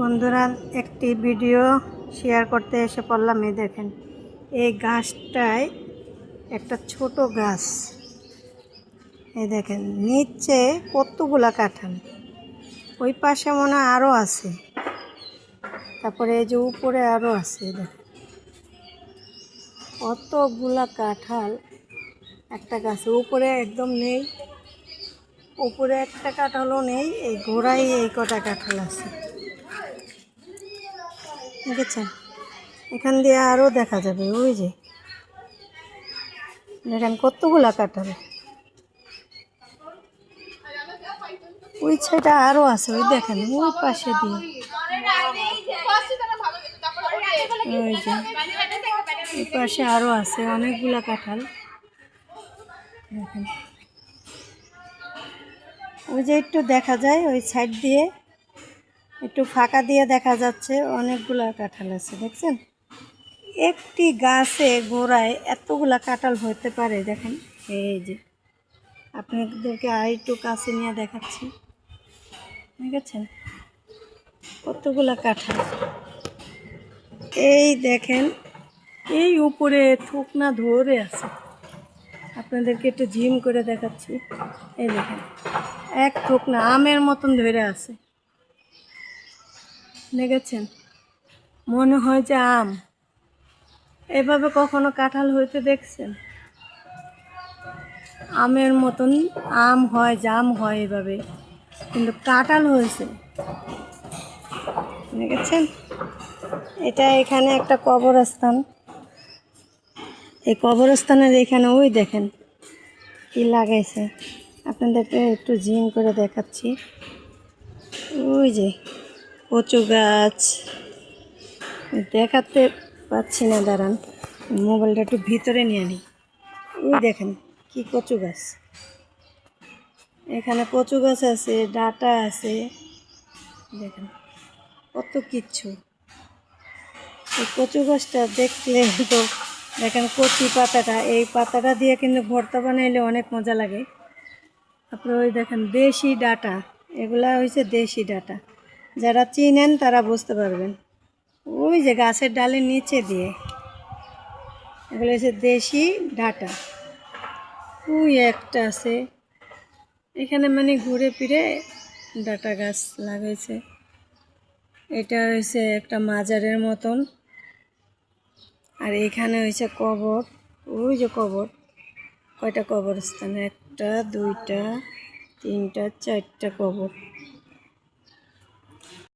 বন্ধুরা, একটি video share করতে এসে পড়লাম। এই দেখেন, এই গাছটায় একটা ছোট গাছ। এই দেখেন নিচে কতগুলা কাঁঠাল, ওই পাশে মনে হয় আরও আছে, তারপরে এই যে উপরে আরও আছে। দেখেন কতগুলা কাঁঠাল একটা গাছে। উপরে একদম নেই, উপরে একটা কাঁঠালও নেই, এই গোড়ায় এই কটা কাঁঠাল আছে। দেখেছেন, এখান দিয়ে আরও দেখা যাবে। ওই যে দেখেন কতগুলা কাঁঠাল, ওই সাইডে আরও আছে। ওই দেখেন ওই পাশে দিয়ে, ওই যে এই পাশে আরও আছে অনেকগুলা কাঁঠাল। দেখেন ওই যে একটু দেখা যায়, ওই সাইড দিয়ে একটু ফাঁকা দিয়ে দেখা যাচ্ছে অনেকগুলা কাঁঠাল আছে। দেখছেন, একটি গাছে গোড়ায় এতগুলা কাঁঠাল হতে পারে। দেখেন এই যে আপনাদেরকে আর একটু কাছে নিয়ে দেখাচ্ছি। দেখেছেন কতগুলা কাঁঠাল। এই দেখেন এই উপরে থুকনা ধরে আছে, আপনাদেরকে একটু জিম করে দেখাচ্ছি। এই দেখেন এক থুকনা আমের মতন ধরে আছে। দেখেছেন, মনে হয় যে আম। এভাবে কখনো কাঁঠাল হইতে দেখছেন? আমের মতন আম হয়, জাম হয় এভাবে, কিন্তু কাঁঠাল হয়েছে। দেখেছেন, এটা এখানে একটা কবরস্থান। এই কবরস্থানের এখানে ওই দেখেন কি লাগাইছে, আপনাদেরকে একটু জিম করে দেখাচ্ছি। ওই যে কচু গাছ, দেখাতে পাচ্ছি না, দাঁড়ান মোবাইলটা একটু ভিতরে নিয়ে নিই। ওই দেখেন কি কচু গাছ, এখানে কচু গাছ আছে, ডাঁটা আছে, দেখেন কত কিচ্ছু। এই কচু গাছটা দেখলে তো দেখেন কচি পাতাটা, এই পাতাটা দিয়ে কিন্তু ভর্তা বানাইলে অনেক মজা লাগে। তারপরে ওই দেখেন দেশি ডাঁটা, এগুলা হয়েছে দেশি ডাঁটা, যারা চিনেন তারা বুঝতে পারবেন। ওই যে গাছের ডালের নিচে দিয়ে, এগুলো হচ্ছে দেশি ডাঁটা। ওই একটা আছে এখানে, মানে ঘুরে ফিরে ডাঁটা গাছ লাগাইছে। এটা হয়েছে একটা মাজারের মতন, আর এখানে হয়েছে কবর। ওই যে কবর, কয়টা কবরস্থান, একটা দুইটা তিনটা চারটা কবর।